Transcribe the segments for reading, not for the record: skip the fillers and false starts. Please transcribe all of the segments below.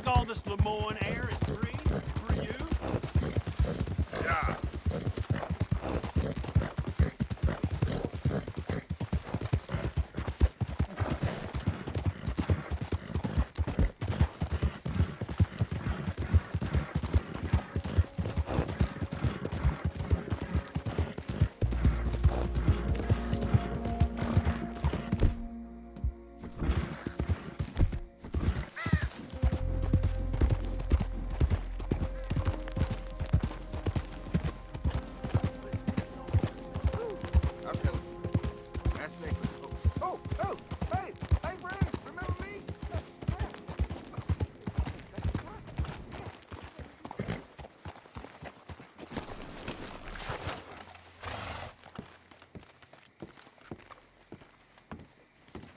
All this Lemoyne air is free for you? Yeah.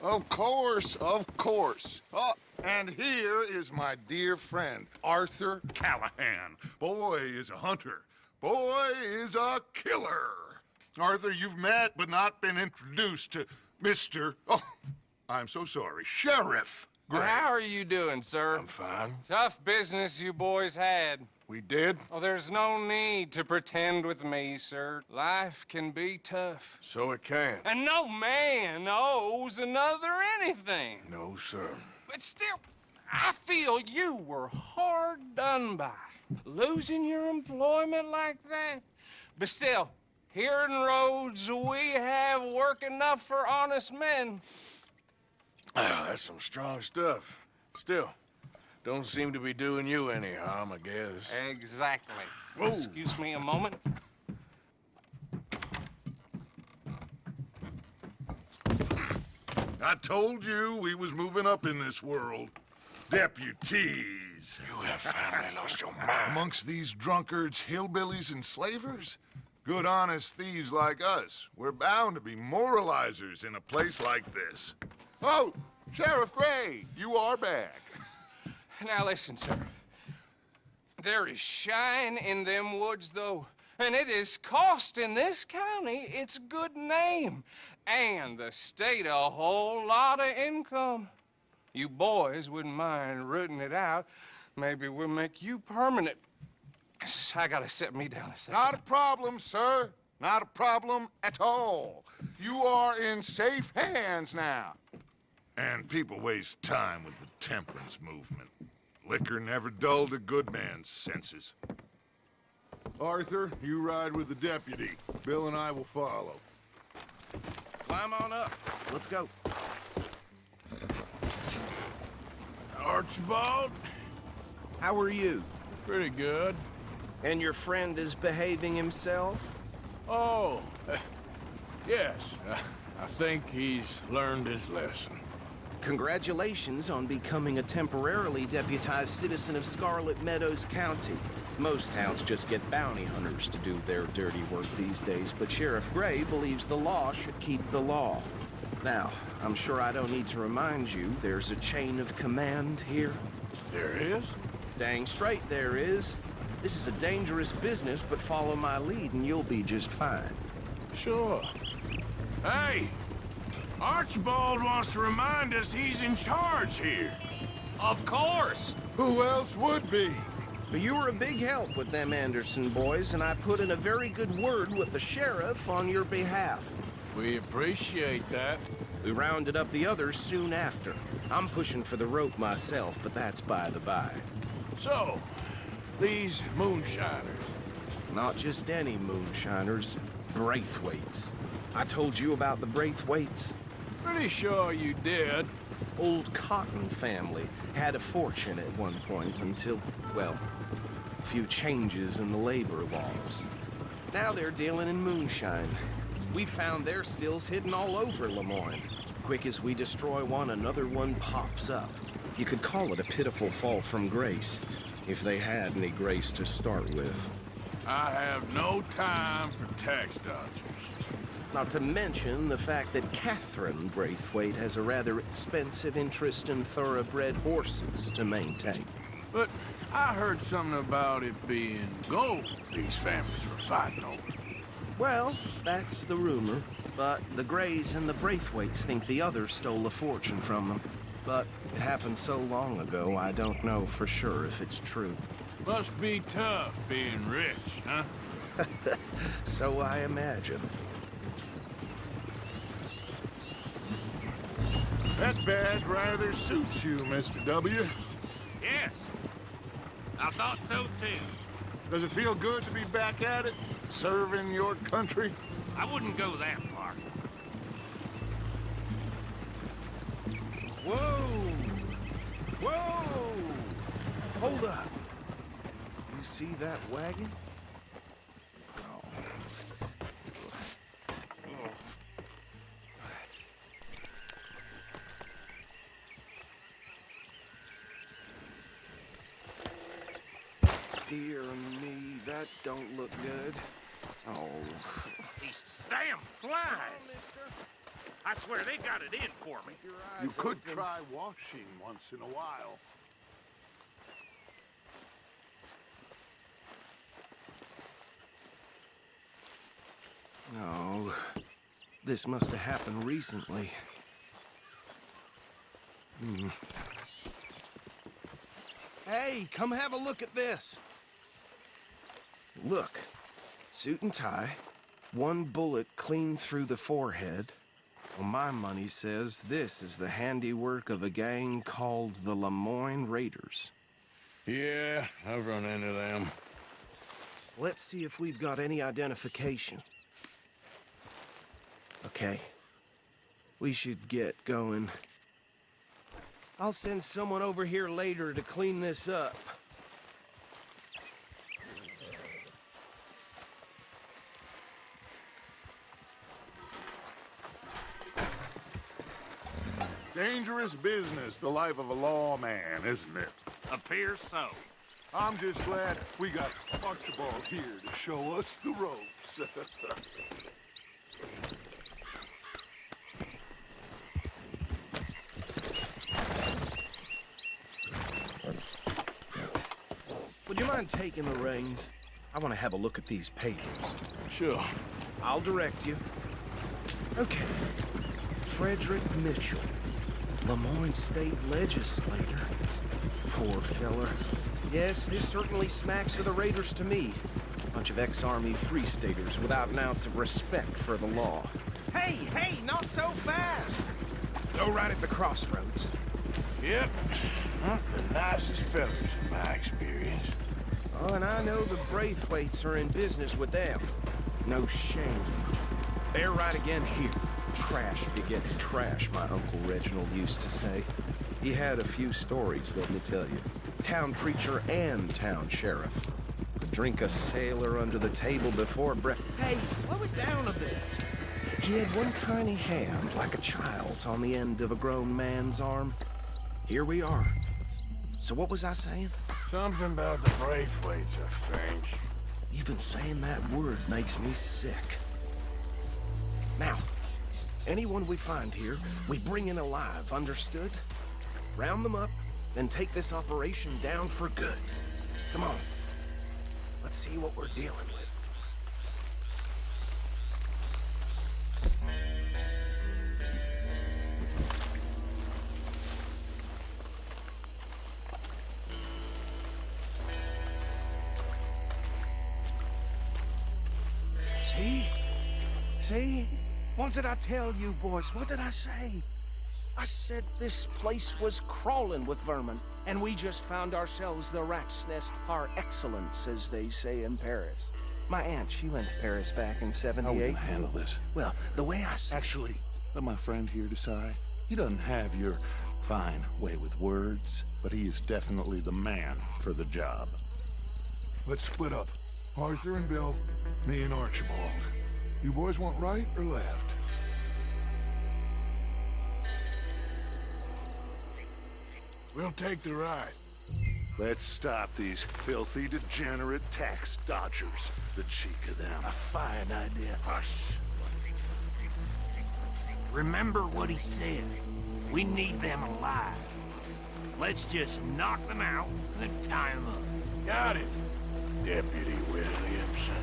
Of course, of course. Oh, and here is my dear friend, Arthur Callahan. Boy is a hunter. Boy is a killer. Arthur, you've met but not been introduced to Mr. Oh, I'm so sorry, Sheriff Gray. How are you doing, sir? I'm fine. Tough business you boys had. We did? Oh, there's no need to pretend with me, sir. Life can be tough. So it can. And no man owes another anything. No, sir. But still, I feel you were hard done by. Losing your employment like that. But still, here in Rhodes, we have work enough for honest men. Oh, that's some strong stuff. Still, don't seem to be doing you any harm, I guess. Exactly. Whoa. Excuse me a moment. I told you we was moving up in this world. Deputies. You have finally lost your mind. Amongst these drunkards, hillbillies, and slavers? Good, honest thieves like us. We're bound to be moralizers in a place like this. Oh, Sheriff Gray, you are back. Now listen, sir. There is shine in them woods, though, and it is costing this county its good name and the state a whole lot of income. You boys wouldn't mind rooting it out. Maybe we'll make you permanent. I gotta set me down a second. Not a problem, sir. Not a problem at all. You are in safe hands now. And people waste time with the temperance movement. Liquor never dulled a good man's senses. Arthur, you ride with the deputy. Bill and I will follow. Climb on up. Let's go. Archibald? How are you? Pretty good. And your friend is behaving himself? Oh, yes. I think he's learned his lesson. Congratulations on becoming a temporarily deputized citizen of Scarlet Meadows County. Most towns just get bounty hunters to do their dirty work these days, but Sheriff Gray believes the law should keep the law. Now, I'm sure I don't need to remind you, there's a chain of command here. There is? Dang straight there is. This is a dangerous business, but follow my lead and you'll be just fine. Sure. Hey! Archibald wants to remind us he's in charge here. Of course! Who else would be? But you were a big help with them Anderson boys, and I put in a very good word with the sheriff on your behalf. We appreciate that. We rounded up the others soon after. I'm pushing for the rope myself, but that's by the by. So, these moonshiners. Not just any moonshiners. Braithwaites. I told you about the Braithwaites. Pretty sure you did. Old Cotton family had a fortune at one point until, well, a few changes in the labor laws. Now they're dealing in moonshine. We found their stills hidden all over Lemoyne. Quick as we destroy one, another one pops up. You could call it a pitiful fall from grace, if they had any grace to start with. I have no time for tax dodgers. Not to mention the fact that Catherine Braithwaite has a rather expensive interest in thoroughbred horses to maintain. But I heard something about it being gold these families were fighting over. Well, that's the rumor. But the Greys and the Braithwaites think the others stole a fortune from them. But it happened so long ago, I don't know for sure if it's true. Must be tough being rich, huh? So I imagine. That badge rather suits you, Mr. W. Yes. I thought so too. Does it feel good to be back at it, serving your country? I wouldn't go that far. Whoa! Whoa! Hold up. You see that wagon? Oh. Dear me, that don't look good. Oh. These damn flies! I swear they got it in for me. You could try washing once in a while. No. This must have happened recently. Hey, come have a look at this. Look. Suit and tie. One bullet clean through the forehead. Well, my money says this is the handiwork of a gang called the Lemoyne Raiders. Yeah, I've run into them. Let's see if we've got any identification. Okay. We should get going. I'll send someone over here later to clean this up. Dangerous business, the life of a lawman, isn't it? Appears so. I'm just glad we got Archibald here to show us the ropes. Would you mind taking the reins? I want to have a look at these papers. Sure. I'll direct you. Okay. Frederick Mitchell, Lemoyne State Legislator. Poor fella. Yes, this certainly smacks of the Raiders to me. Bunch of ex-Army Free Staters without an ounce of respect for the law. Hey, hey, not so fast! Go right at the crossroads. Yep. Not the nicest fellas in my experience. Oh, and I know the Braithwaites are in business with them. No shame. They're right again here. Trash begets trash, my Uncle Reginald used to say. He had a few stories, let me tell you. Town preacher and town sheriff. Could drink a sailor under the table before Hey, slow it down a bit. He had one tiny hand, like a child's, on the end of a grown man's arm. Here we are. So what was I saying? Something about the Braithwaites, I think. Even saying that word makes me sick. Now, anyone we find here, we bring in alive, understood? Round them up, then take this operation down for good. Come on. Let's see what we're dealing with. See? See? What did I tell you, boys? What did I say? I said this place was crawling with vermin, and we just found ourselves the rat's nest par excellence, as they say in Paris. My aunt, she went to Paris back in How are we '78. gonna handle this? Well, the way I see Actually, let my friend here decide. He doesn't have your fine way with words, but he is definitely the man for the job. Let's split up. Arthur and Bill, me and Archibald. You boys want right or left? We'll take the ride. Let's stop these filthy, degenerate tax dodgers. The cheek of them. A fine idea. Hush. Remember what he said. We need them alive. Let's just knock them out and then tie them up. Got it, Deputy Williamson.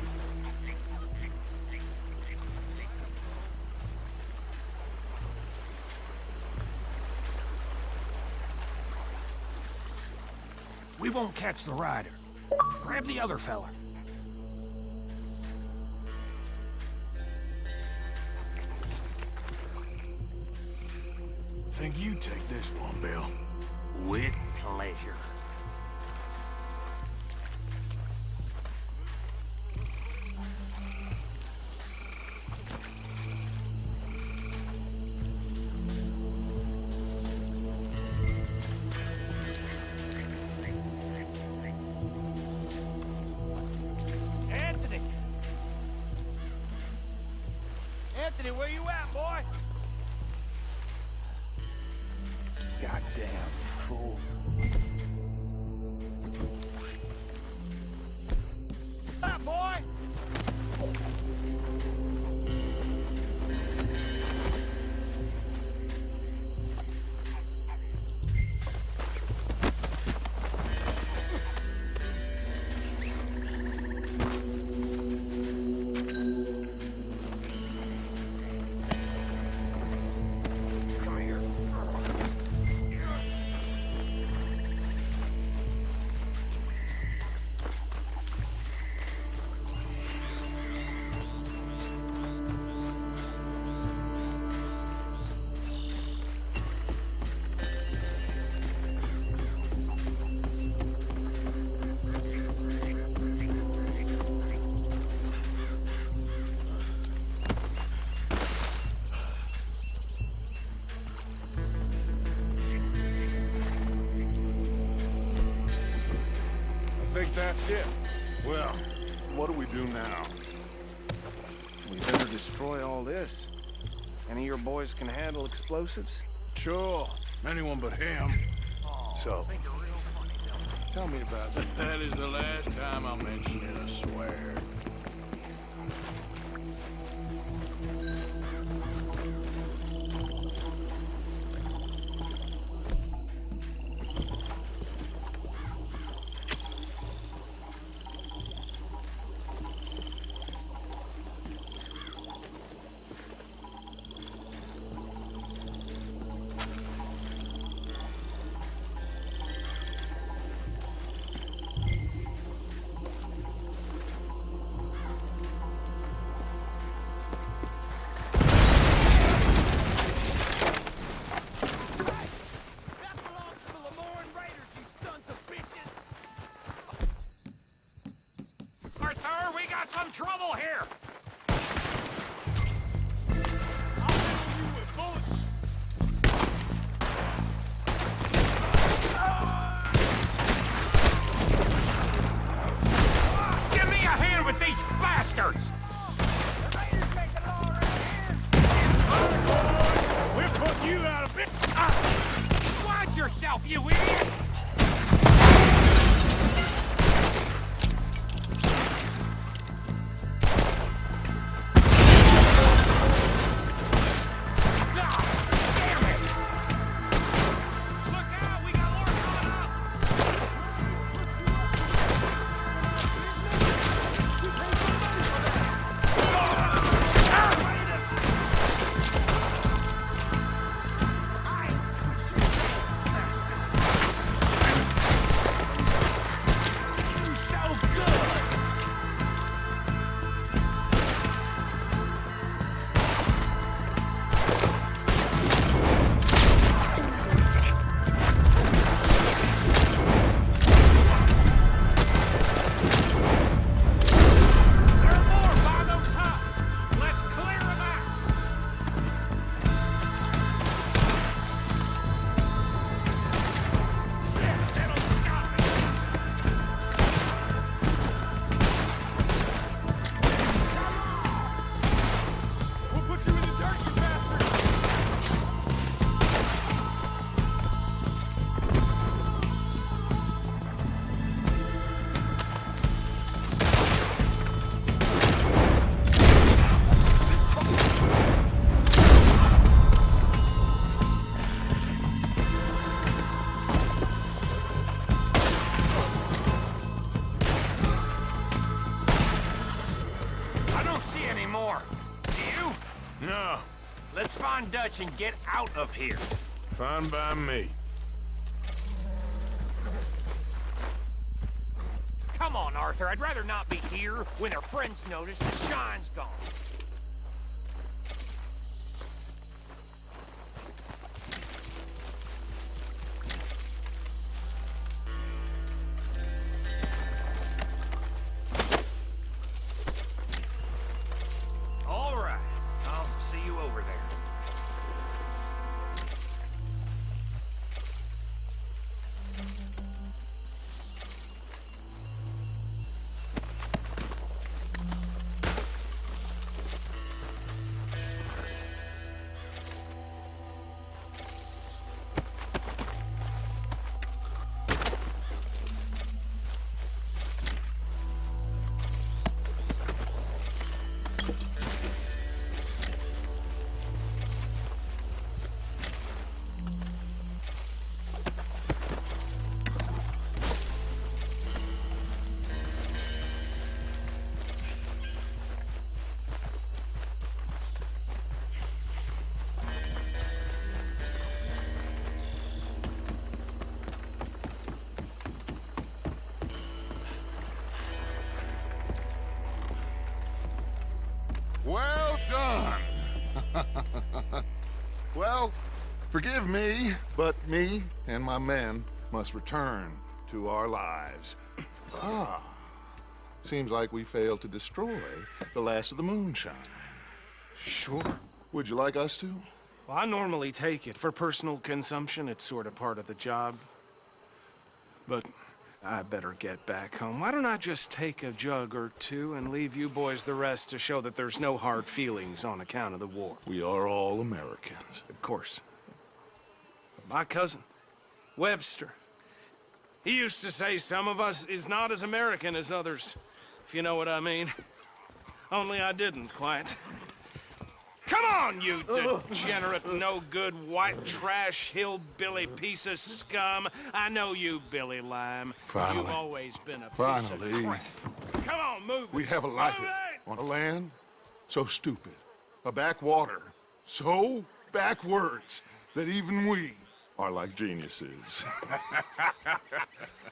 We won't catch the rider. Grab the other fella. Think you take this one, Bill. With pleasure. Anthony! Anthony, where you at, boy? goddamn fool. Up, boy! I think that's it. Well, what do we do now? We better destroy all this. Any of your boys can handle explosives? Sure. Anyone but him. So, tell me about it. That is the last time I'll mention it, I swear. Arthur, we got some trouble here! Give me a hand with these bastards! We'll put you out of bit. Watch yourself, you idiot! No, Let's find Dutch and get out of here. fine by me. Come on, Arthur. I'd rather not be here when our friends notice the shine's gone. All right. I'll see you over there. Well done. Well, forgive me, but me and my men must return to our lives. Ah, seems like we failed to destroy the last of the moonshine. Sure. Would you like us to? Well, I normally take it. For personal consumption, it's sort of part of the job. But I better get back home. Why don't I just take a jug or two and leave you boys the rest to show that there's no hard feelings on account of the war? We are all Americans. Of course. But my cousin, Webster, he used to say some of us is not as American as others, if you know what I mean. Only I didn't quite. Come on, you degenerate, no-good, white trash, hillbilly piece of scum. I know you, Billy Lime. Finally. You've always been a piece Finally. of crap. Come on, move We it. have a life Move it! on a land so stupid, a backwater so backwards that even we are like geniuses.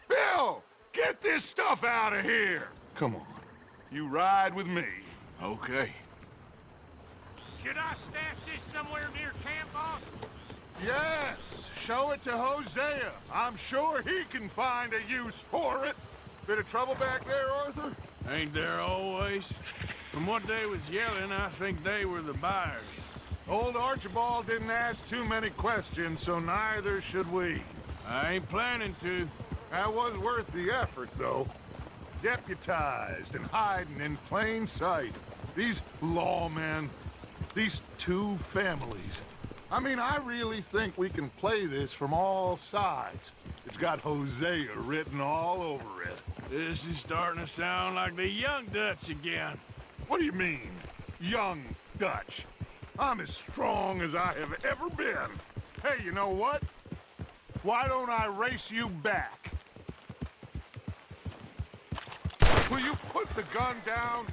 Bill, get this stuff out of here. Come on, you ride with me. Okay. Should I stash this somewhere near camp, boss? Yes, show it to Hosea. I'm sure he can find a use for it. Bit of trouble back there, Arthur? Ain't there always? From what they was yelling, I think they were the buyers. Old Archibald didn't ask too many questions, so neither should we. I ain't planning to. That was worth the effort, though. Deputized and hiding in plain sight. These lawmen, these two families. I mean, I really think we can play this from all sides. It's got Hosea written all over it. This is starting to sound like the young Dutch again. What do you mean, young Dutch? I'm as strong as I have ever been. Hey, you know what? Why don't I race you back? Will you put the gun down?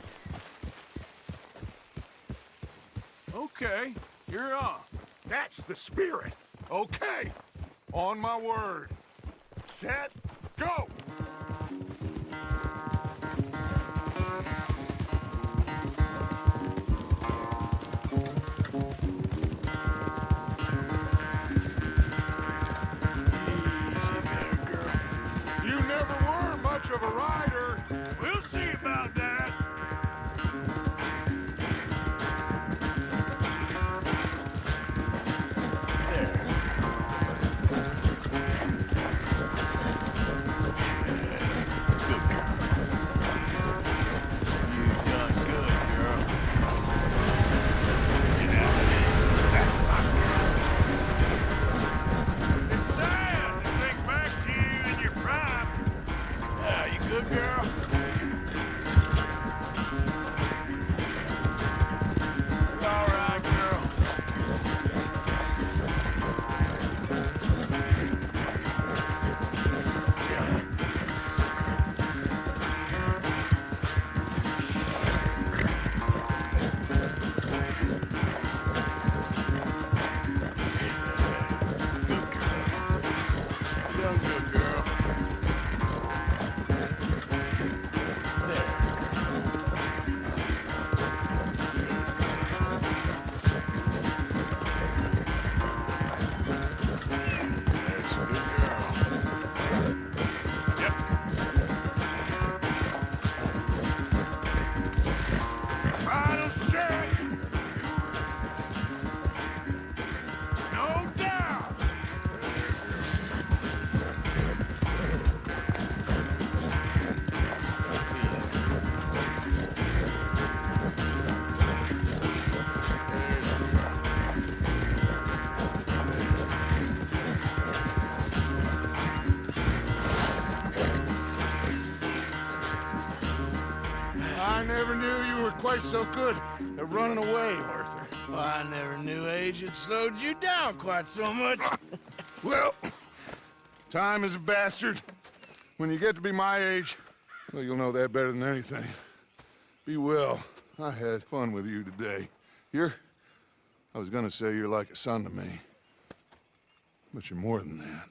Okay, you're on. That's the spirit. Okay. On my word. Set, go! Easy there, girl. You never were much of a rider. We'll see about that. It's sad to think back to you in your prime. You good, girl? Yep. Final stretch. No doubt. I never knew you were quite so good at running away, Arthur. Well, I never knew age had slowed you down quite so much. Well, time is a bastard. When you get to be my age, well, you'll know that better than anything. Be well. I had fun with you today. I was gonna say you're like a son to me, but you're more than that.